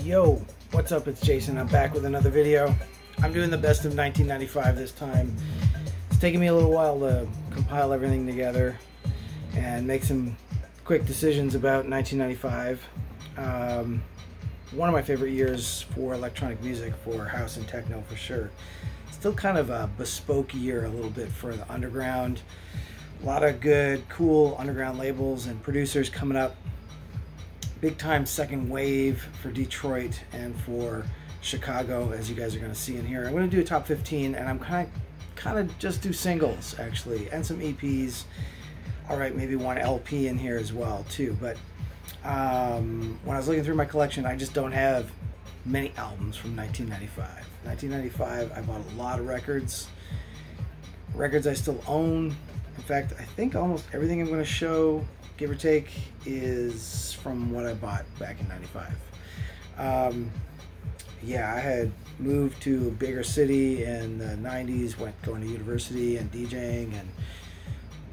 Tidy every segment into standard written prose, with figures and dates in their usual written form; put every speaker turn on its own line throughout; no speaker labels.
Yo, what's up? It's Jason. I'm back with another video. I'm doing the best of 1995 this time. It's taking me a little while to compile everything together and make some quick decisions about 1995. One of my favorite years for electronic music, for house and techno for sure. Still kind of a bespoke year a little bit for the underground. A lot of good, cool underground labels and producers coming up. Big time second wave for Detroit and for Chicago, as you guys are going to see in here. I'm going to do a top 15, and I'm kind of just do singles actually, and some EPs. All right, maybe one LP in here as well too. But when I was looking through my collection, I just don't have many albums from 1995. 1995, I bought a lot of records. Records I still own. In fact, I think almost everything I'm going to show, give or take, is from what I bought back in 95. Yeah, I had moved to a bigger city in the 90s, going to university and DJing and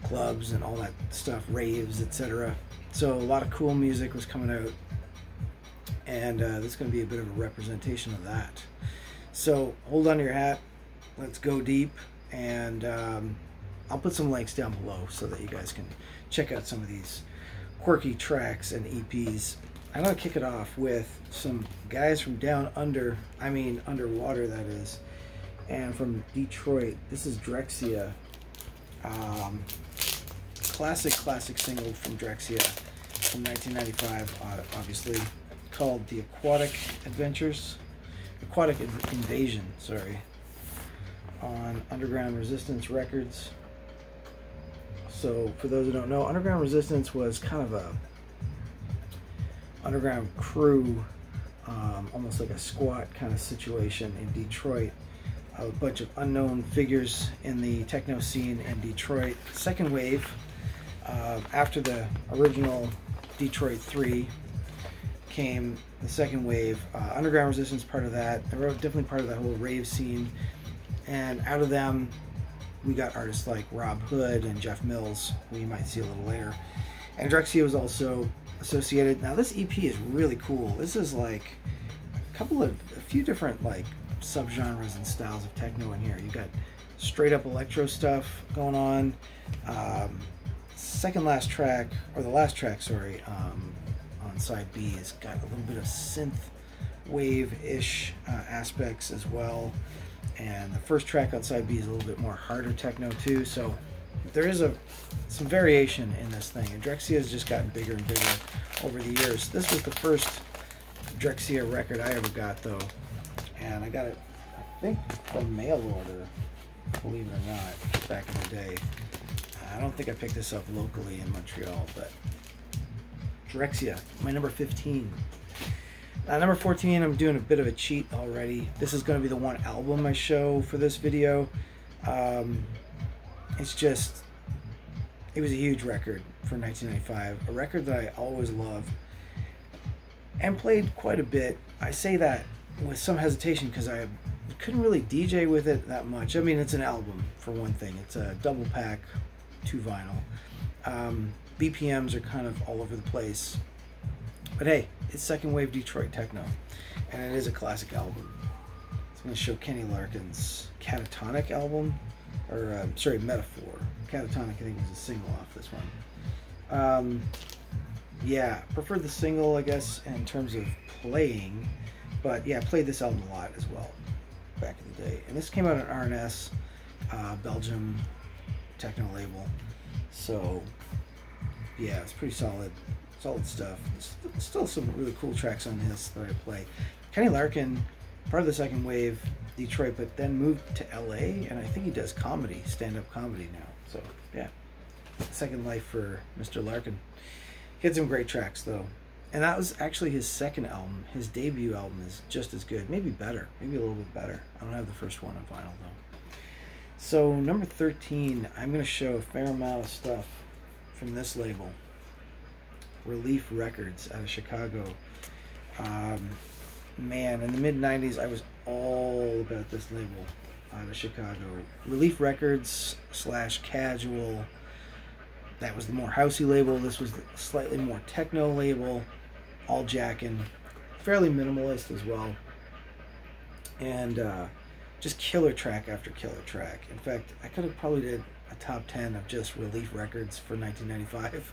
clubs and all that stuff, raves, etc. So a lot of cool music was coming out, and this is going to be a bit of a representation of that. So hold on to your hat, let's go deep, and I'll put some links down below so that you guys can check out some of these quirky tracks and EPs. I'm going to kick it off with some guys from down under, I mean underwater that is, and from Detroit. This is Drexciya. Classic single from Drexciya from 1995, obviously, called the Aquatic Invasion, sorry, on Underground Resistance Records. So for those who don't know, Underground Resistance was kind of a underground crew, almost like a squat kind of situation in Detroit. A bunch of unknown figures in the techno scene in Detroit. Second wave, after the original Detroit 3 came the second wave. Underground Resistance part of that. They were definitely part of that whole rave scene, and out of them we got artists like Rob Hood and Jeff Mills, who you might see a little later. And Drexciya was also associated. Now this EP is really cool. This is like a few different like subgenres and styles of techno in here. You got straight up electro stuff going on. The last track, sorry, on side B has got a little bit of synth wave-ish aspects as well. And the first track on side B is a little bit more harder techno too, so there is some variation in this thing. And Drexciya has just gotten bigger and bigger over the years. This was the first Drexciya record I ever got though, and I got it, I think, from mail order, believe it or not, back in the day. I don't think I picked this up locally in Montreal, but Drexciya, my number 15. Number 14, I'm doing a bit of a cheat already. This is going to be the one album I show for this video. It's just, it was a huge record for 1995. A record that I always loved and played quite a bit. I say that with some hesitation because I couldn't really DJ with it that much. I mean, it's an album for one thing. It's a double pack, 2 vinyl. BPMs are kind of all over the place. But hey, it's second wave Detroit techno, and it is a classic album. I'm going to show Kenny Larkin's Catatonic album, or sorry, Metaphor. Catatonic, I think, was a single off this one. Yeah, prefer the single, I guess, in terms of playing, but yeah, I played this album a lot as well back in the day. And this came out on RNS, Belgium techno label. So yeah, it's pretty solid stuff. There's still some really cool tracks on this that I play. Kenny Larkin, part of the second wave Detroit, but then moved to LA, and I think he does comedy, stand-up comedy now. So yeah, second life for Mr. Larkin. He had some great tracks though, and that was actually his second album. His debut album is just as good, maybe better, maybe a little bit better. I don't have the first one on vinyl though. So number 13, I'm going to show a fair amount of stuff from this label, Relief Records out of Chicago. Man, in the mid-90s, I was all about this label out of Chicago. Relief Records / Casual. That was the more housey label. This was the slightly more techno label. All jacking. fairly minimalist as well. And just killer track after killer track. In fact, I could have probably did a top 10 of just Relief records for 1995.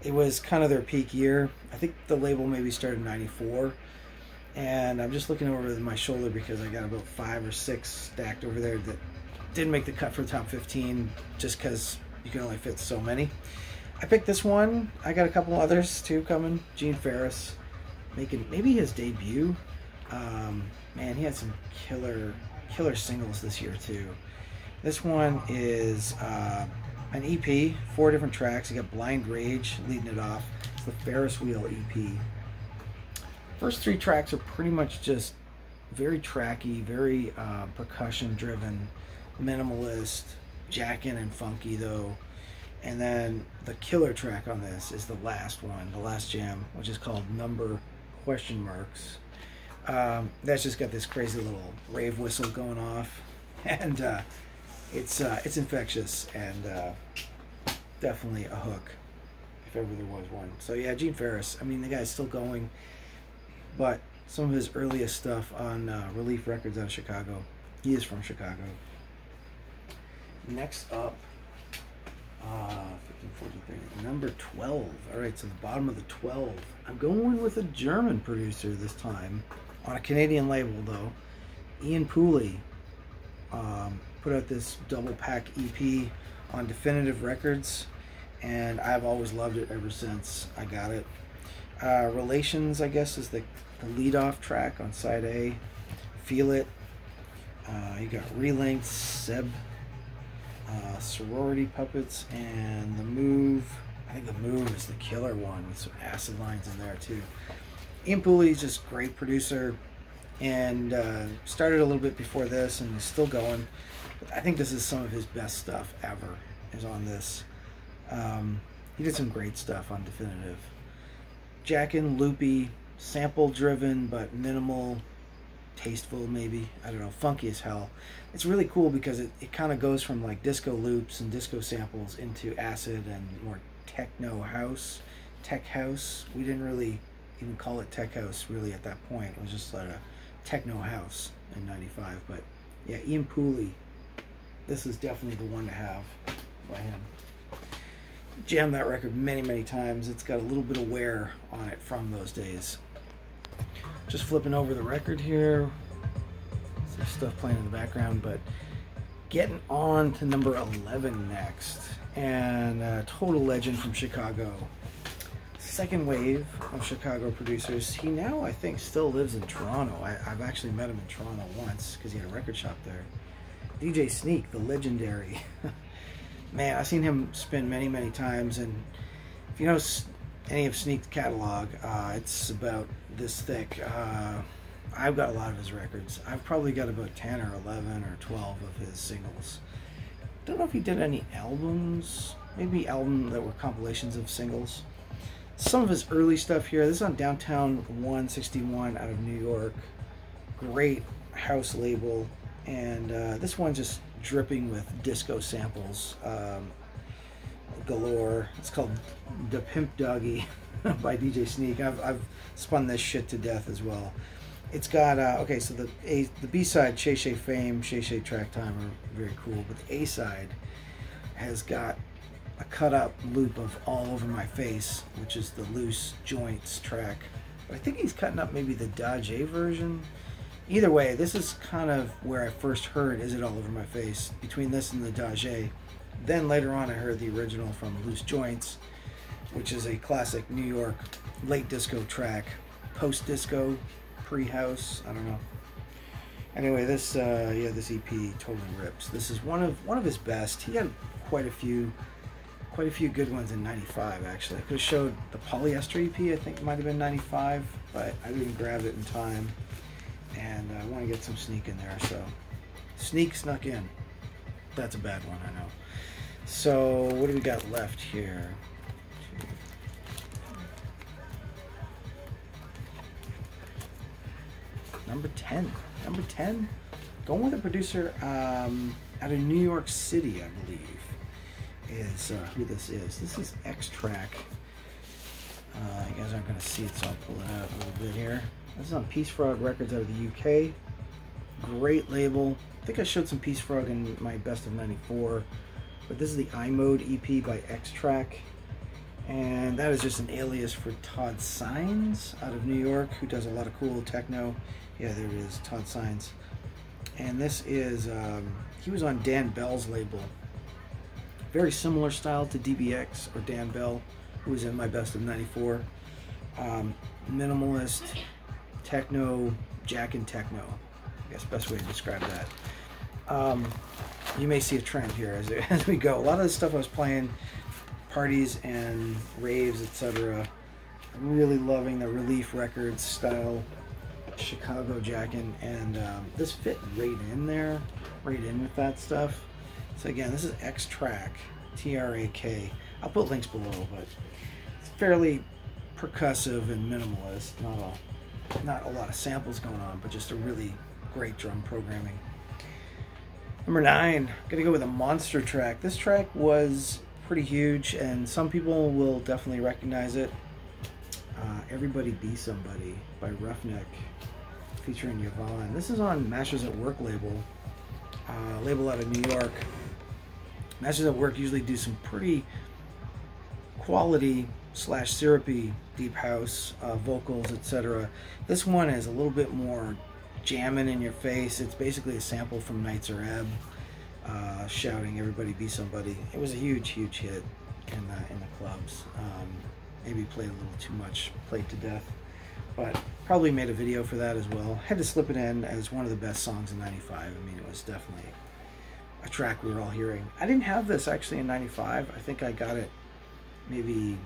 It was kind of their peak year. I think the label maybe started in 94. And I'm just looking over my shoulder because I got about 5 or 6 stacked over there that didn't make the cut for the top 15 just because you can only fit so many. I picked this one. I got a couple others too coming. Gene Farris making maybe his debut. Man, he had some killer singles this year too. This one is an EP, 4 different tracks. You got Blind Rage leading it off. It's the Ferris Wheel EP. First 3 tracks are pretty much just very tracky, very percussion driven, minimalist, jackin' and funky though. And then the killer track on this is the last one, the last jam, which is called Number ? That's just got this crazy little rave whistle going off, and it's infectious and definitely a hook if ever there was one. So yeah, Gene Farris. I mean, the guy's still going, but some of his earliest stuff on Relief Records out of Chicago. He is from Chicago. Next up, 1543, number 12. All right, so the bottom of the 12. I'm going with a German producer this time, on a Canadian label though. Ian Pooley put out this double pack EP on Definitive Records, and I've always loved it ever since I got it. Relations, I guess, is the lead off track on side A. Feel It. You got Relinked, Seb, Sorority Puppets, and The Move. I think The Move is the killer one with some acid lines in there too. Ian Pooley is just a great producer, and started a little bit before this and is still going. But I think this is some of his best stuff ever is on this. He did some great stuff on Definitive. Jackin', loopy, sample driven but minimal, tasteful maybe, I don't know, funky as hell. It's really cool because it kind of goes from like disco loops and disco samples into acid and more techno house, tech house. We didn't really even call it tech house really at that point. It was just like a techno house in 95. But yeah, Ian Pooley, this is definitely the one to have by him. Jammed that record many times. It's got a little bit of wear on it from those days. Just flipping over the record here, some stuff playing in the background, but getting on to number 11 next, and a total legend from Chicago. Second wave of Chicago producers. He now, I think, still lives in Toronto. I've actually met him in Toronto once because he had a record shop there. DJ Sneak, the legendary. Man, I've seen him spin many times, and if you know any of Sneak's catalog, it's about this thick. I've got a lot of his records. I've probably got about 10 or 11 or 12 of his singles. Don't know if he did any albums, maybe albums that were compilations of singles. Some of his early stuff here. This is on Downtown 161 out of New York. Great house label, and this one just dripping with disco samples galore. It's called The Pimp Doggy by DJ Sneak. I've spun this shit to death as well. It's got okay, so the B-side, Shay Shay Fame, Shay Shay Track Time are very cool, but the A-side has got a cut up loop of All Over My Face, which is the loose joints track. But I think he's cutting up maybe the Dodge A version. Either way, this is kind of where I first heard Is It All Over My Face, between this and the Dodge A. Then later on I heard the original from Loose Joints, which is a classic New York late disco track, post-disco, pre-house, I don't know. Anyway, this yeah, this EP totally rips. This is one of his best. He had quite a few good ones in 95 actually. I could have showed the Polyester EP, I think it might have been 95, but I didn't grab it in time. And I want to get some Sneak in there, so Sneak snuck in. That's a bad one, I know. So what do we got left here? Number 10. Number 10. Going with a producer out of New York City, I believe, is who this is. This is X-Track. You guys aren't going to see it, so I'll pull it out a little bit here. This is on Peace Frog Records out of the UK. Great label. I think I showed some Peace Frog in my Best of 94. But this is the iMode EP by X-Track. And that is just an alias for Todd Sines out of New York, who does a lot of cool techno. Yeah, there it is, Todd Sines. And this is, he was on Dan Bell's label. Very similar style to DBX or Dan Bell, who was in my Best of 94. Minimalist, techno, jack and techno. I guess best way to describe that. You may see a trend here as we go. A lot of the stuff I was playing, parties and raves, etc. I'm really loving the Relief Records style Chicago jacking, and this fit right in there, right in with that stuff. So again, this is X-Track, T-R-A-K. I'll put links below, but it's fairly percussive and minimalist. Not a lot of samples going on, but just a really great drum programming. Number 9, gonna go with a monster track. This track was pretty huge, and some people will definitely recognize it. Everybody Be Somebody by Roughneck, featuring Yvonne. This is on Masters at Work label, label out of New York. Masters at Work usually do some pretty quality / syrupy deep house vocals, etc. This one is a little bit more jamming in your face. It's basically a sample from Nights Are Ebb, shouting "Everybody Be Somebody." It was a huge hit in the clubs. Maybe played a little too much, played to death, but probably made a video for that as well. Had to slip it in as one of the best songs in 95. I mean, it was definitely a track we were all hearing. I didn't have this actually in 95. I think I got it maybe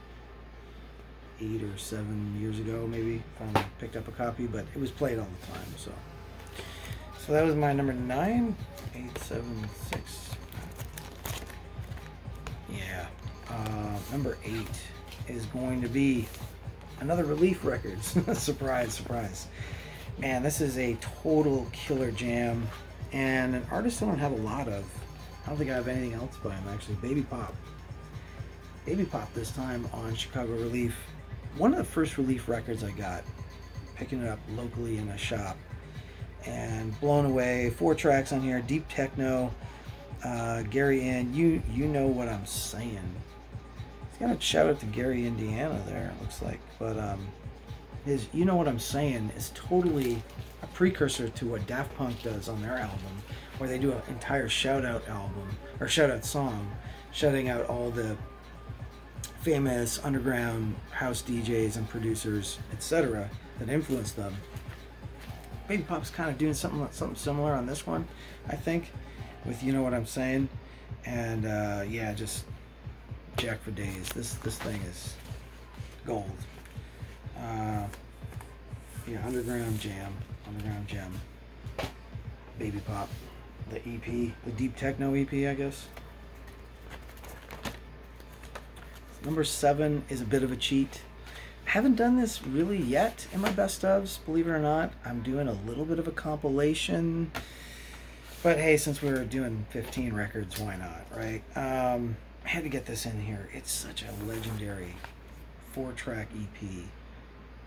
8 or 7 years ago, maybe. Finally picked up a copy, but it was played all the time. So that was my number 9. 8, 7, 6. Yeah. Number 8 is going to be another Relief Records. Surprise, surprise. Man, this is a total killer jam, and an artist I don't have a lot of. I don't think I have anything else by him, actually. Baby Pop. Baby Pop this time on Chicago Relief. One of the first Relief records I got, picking it up locally in a shop, and blown away. 4 tracks on here, deep techno. Gary N, you know what I'm saying. He's got a shout out to Gary, Indiana there, it looks like. But his You Know What I'm Saying is totally a precursor to what Daft Punk does on their album, where they do an entire shout out album, or shout out song, shouting out all the famous underground house DJs and producers, etc., that influenced them. Baby Pop's kind of doing something similar on this one, I think, with You Know What I'm Saying. And yeah, just jack for days. This thing is gold. Yeah, underground gem. Baby Pop, the EP, the deep techno EP, I guess. Number 7 is a bit of a cheat. I haven't done this really yet in my best ofs, believe it or not. I'm doing a little bit of a compilation, but hey, since we're doing 15 records, why not, right? I had to get this in here. It's such a legendary 4-track EP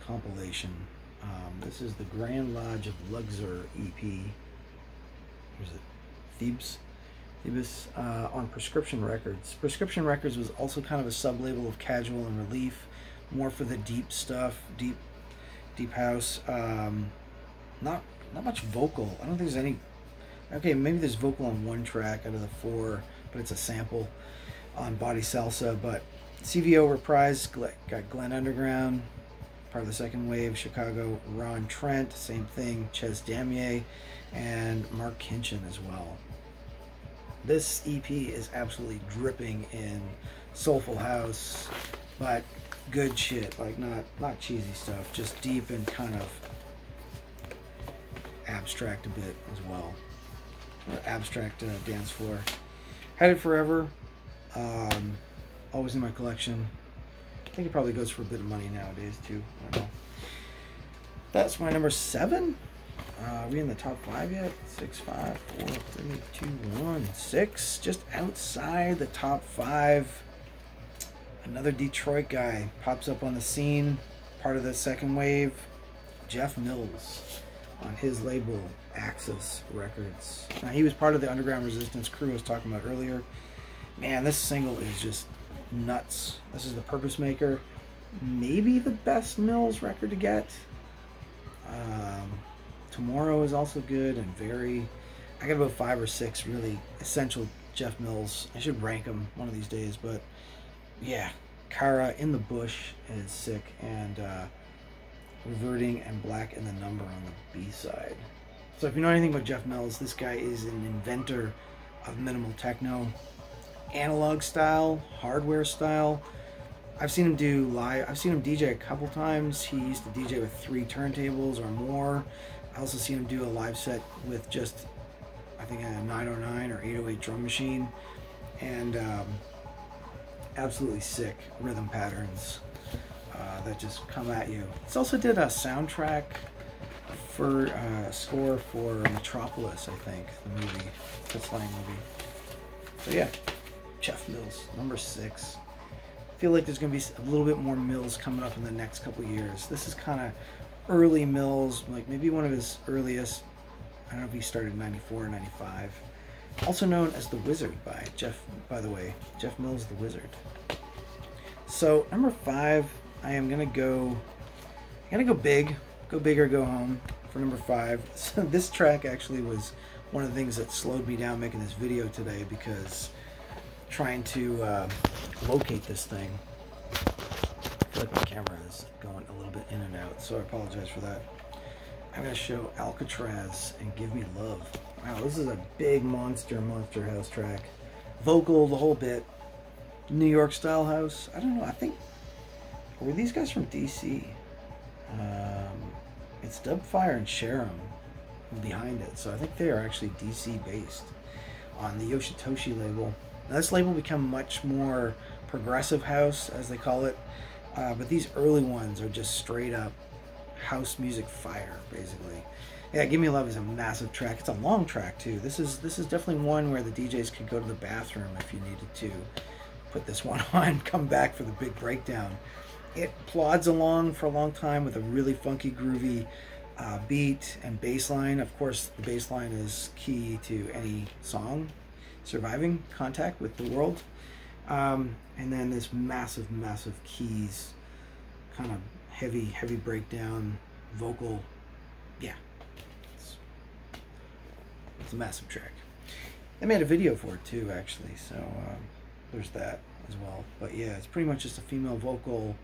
compilation. This is the Grand Lodge of Luxor EP. Where's it? Thebes on Prescription Records. Prescription Records was also kind of a sub-label of Casual and Relief, more for the deep stuff, deep house. Not much vocal. I don't think there's any. Okay, maybe there's vocal on 1 track out of the 4, but it's a sample on Body Salsa. But CVO reprise got Glenn Underground, part of the second wave, Chicago. Ron Trent, same thing. Ches Damier and Mark Kinchin as well. This EP is absolutely dripping in soulful house, but good shit, like not cheesy stuff, just deep and kind of abstract a bit as well. Abstract dance floor. Had it forever. Always in my collection. I think it probably goes for a bit of money nowadays too. I don't know. That's my number 7. Are we in the top 5 yet? 6, 5, 4, 3, 2, 1, 6. Just outside the top 5. Another Detroit guy pops up on the scene, part of the second wave. Jeff Mills on his label Axis Records. Now, he was part of the Underground Resistance crew I was talking about earlier. Man, this single is just nuts. This is The Purpose Maker. Maybe the best Mills record to get. Tomorrow is also good, and I got about 5 or 6 really essential Jeff Mills. I should rank them one of these days, but yeah, Kara, In the Bush is sick, and Reverting and Black in the Number on the B-side. So if you know anything about Jeff Mills, this guy is an inventor of minimal techno, analog style, hardware style. I've seen him do live. I've seen him DJ a couple times. He used to DJ with 3 turntables or more. I also seen him do a live set with just, I think, a 909 or 808 drum machine, and absolutely sick rhythm patterns that just come at you. He also did a soundtrack for score for Metropolis, I think, the movie, the slang movie. So yeah, Jeff Mills, number 6. I feel like there's going to be a little bit more Mills coming up in the next couple years. This is kind of early Mills, like maybe one of his earliest. I don't know if he started in 94 or 95. Also known as The Wizard by Jeff, by the way. Jeff Mills, The Wizard. So, number 5, I'm going to go big. Go big or go home for number 5. So this track actually was one of the things that slowed me down making this video today, because trying to locate this thing. I feel like my camera is going a little bit in and out, so I apologize for that. I'm going to show Alcatraz and Give Me Love. Wow, this is a big monster house track. Vocal, the whole bit. New York style house. I don't know, I think, were these guys from DC? It's Dubfire and Sharam behind it, so I think they are actually DC based on the Yoshitoshi label. Now, this label become much more progressive house, as they call it, but these early ones are just straight up house music fire, basically. Yeah, Give Me Love is a massive track. It's a long track too. This is definitely one where the DJs could go to the bathroom if you needed to. Put this one on, come back for the big breakdown. It plods along for a long time with a really funky, groovy beat and bass line. Of course, the bass line is key to any song surviving contact with the world. And then this massive keys, kind of heavy breakdown, vocal. Yeah, it's a massive track. I made a video for it too, actually, so there's that as well. But yeah, it's pretty much just a female vocal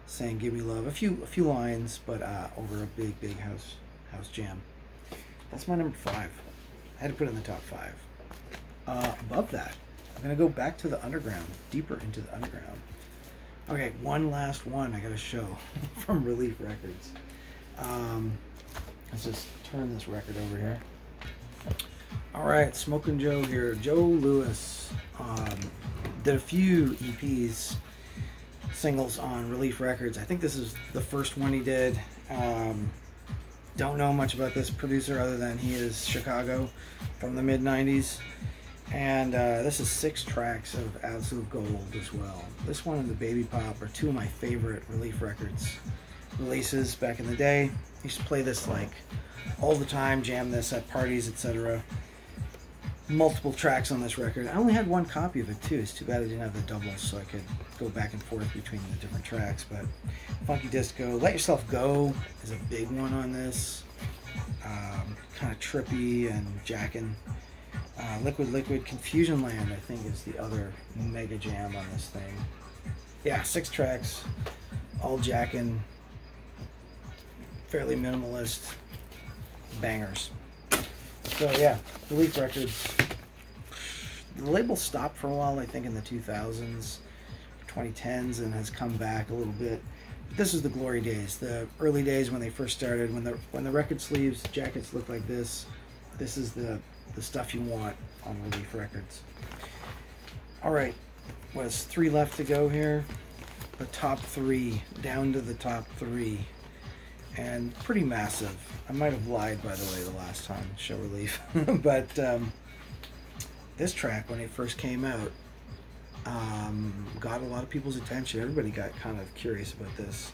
saying "Give Me Love," a few lines, but over a big house jam. That's my number 5. I had to put it in the top 5. Above that, I'm gonna go back to the underground, deeper into the underground. Okay, one last one I gotta show from Relief Records. Let's just turn this record over here. All right, Smokin' Joe here. Joe Lewis did a few EPs, singles on Relief Records. I think this is the first one he did. Don't know much about this producer other than he is Chicago from the mid-90s. And this is 6 tracks of absolute gold as well. This one and the Baby Pop are 2 of my favorite Relief Records releases back in the day. I used to play this like all the time, jam this at parties, etc. Multiple tracks on this record. I only had 1 copy of it too. It's too bad I didn't have the doubles so I could go back and forth between the different tracks. But Funky Disco, Let Yourself Go is a big one on this. Kind of trippy and jacking. Liquid Confusion Land, I think, is the other mega jam on this thing. Yeah, 6 tracks, all jacking, fairly minimalist bangers. So yeah, Relief Records. The label stopped for a while, I think, in the 2000s, 2010s, and has come back a little bit. But this is the glory days, the early days when they first started, when the record sleeves, jackets look like this. This is the stuff you want on Relief Records. All right, was 3 left to go here. The top 3, down to the top 3, and pretty massive. I might have lied, by the way, the last time, show Relief. But this track, when it first came out, got a lot of people's attention. Everybody got kind of curious about this.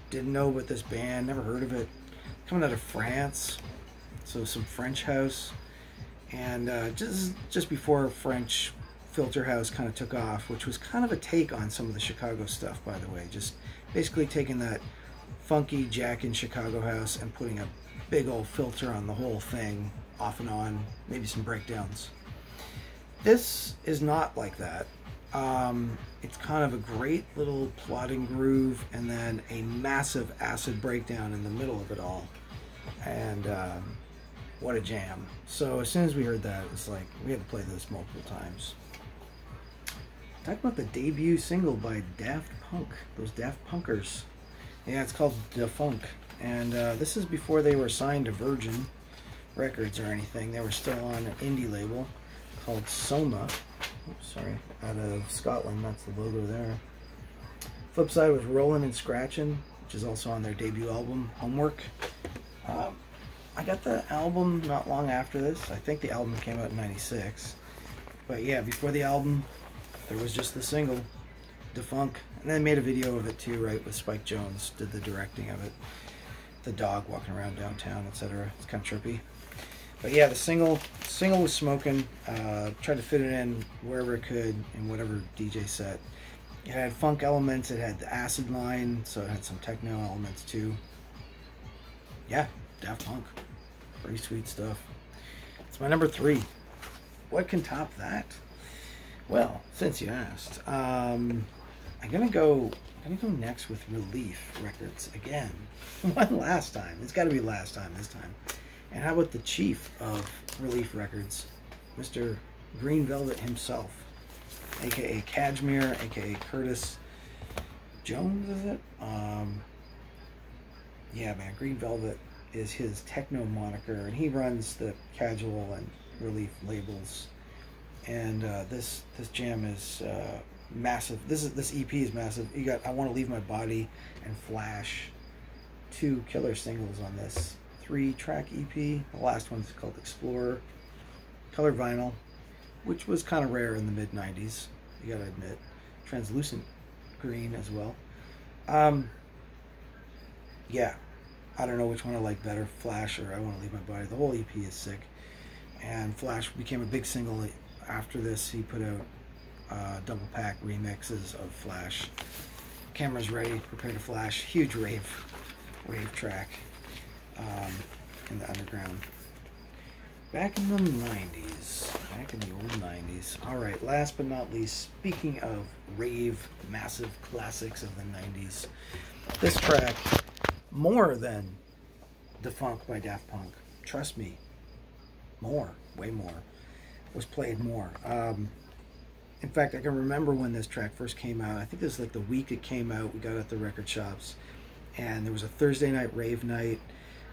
Didn't know about this band, never heard of it. coming out of France, so some French house, and just before French filter house kind of took off, which was kind of a take on some of the Chicago stuff, by the way. Just basically taking that funky Jack in Chicago house and putting a big old filter on the whole thing, off and on, maybe some breakdowns. This is not like that. It's kind of a great little plodding groove and then a massive acid breakdown in the middle of it all. And what a jam. So as soon as we heard that, it's like we had to play this multiple times. Talk about the debut single by Daft Punk, those Daft Punkers. Yeah, it's called Da Funk. And this is before they were signed to Virgin Records or anything. They were still on an indie label called Soma. Oops, sorry, out of Scotland. That's the logo there. Flip side was Rollin' and Scratchin', which is also on their debut album, Homework. I got the album not long after this. I think the album came out in '96. But yeah, before the album, there was just the single, Da Funk. And then they made a video of it too, right, with Spike Jonze, did the directing of it. The dog walking around downtown, etc. It's kind of trippy. But yeah, the single was smoking. Tried to fit it in wherever it could in whatever DJ set. It had funk elements. It had the acid line, so it had some techno elements too. Yeah, Daft Punk. Pretty sweet stuff. It's my number 3. What can top that? Well, since you asked, I'm gonna go next with Relief Records again. One last time. It's got to be last time this time. And how about the chief of Relief Records, Mr. Green Velvet himself, aka Cashmere, aka Curtis Jones, is it? Yeah, man, Green Velvet is his techno moniker, and he runs the Casual and Relief labels. And this jam is massive. This EP is massive. You got I Want to Leave My Body and Flash, 2 killer singles on this 3-track EP. The last one's called Explorer. Color vinyl, which was kind of rare in the mid-90s, you gotta admit. Translucent green as well. Yeah, I don't know which one I like better, Flash or I Want to Leave My Body. The whole EP is sick. And Flash became a big single after this. He put out double pack remixes of Flash. Camera's ready, prepare to flash. Huge rave track in the underground. Back in the 90s. Back in the old 90s. Alright, last but not least, speaking of rave, massive classics of the 90s, this track, more than Da Funk by Daft Punk, trust me, more, way more, was played more. In fact, I can remember when this track first came out. I think this was like the week it came out. We got it at the record shops, and there was a Thursday night rave night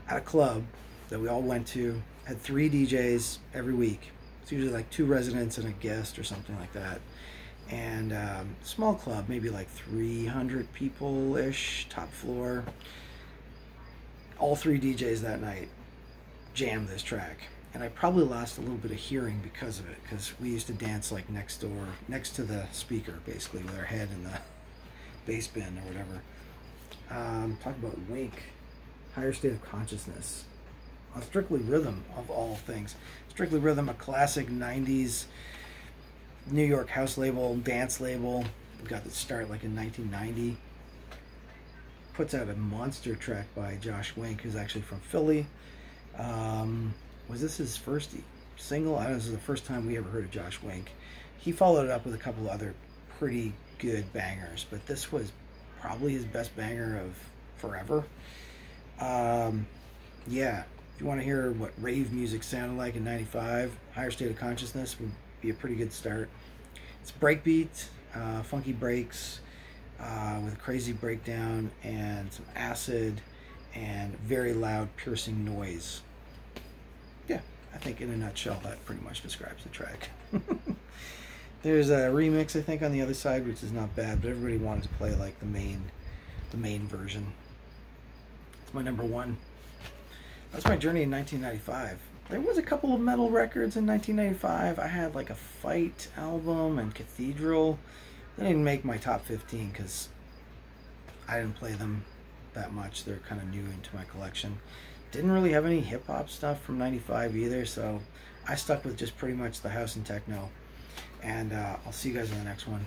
at a club that we all went to. Had 3 DJs every week. It's usually like 2 residents and a guest or something like that. And small club, maybe like 300 people-ish, top floor. All 3 DJs that night jammed this track. And I probably lost a little bit of hearing because of it, because we used to dance like next door, next to the speaker, basically, with our head in the bass bin or whatever. Talk about Wink, Higher State of Consciousness. On Strictly Rhythm, of all things. Strictly Rhythm, a classic 90s New York house label, dance label. We got the start like in 1990. Puts out a monster track by Josh Wink, who's actually from Philly. Was this his first single? I don't know, this is the first time we ever heard of Josh Wink. He followed it up with a couple of other pretty good bangers, but this was probably his best banger of forever. Yeah, if you want to hear what rave music sounded like in '95, Higher State of Consciousness would be a pretty good start. It's breakbeat, funky breaks, with a crazy breakdown and some acid and very loud piercing noise. Yeah, I think in a nutshell that pretty much describes the track. There's a remix, I think, on the other side, which is not bad, but everybody wanted to play like the main version. It's my number 1. That's my journey in 1995. There was a couple of metal records in 1995. I had like a Fight album and Cathedral. They didn't make my top 15 because I didn't play them that much. They're kind of new into my collection. didn't really have any hip-hop stuff from 95 either, so I stuck with just pretty much the house and techno. And I'll see you guys in the next one.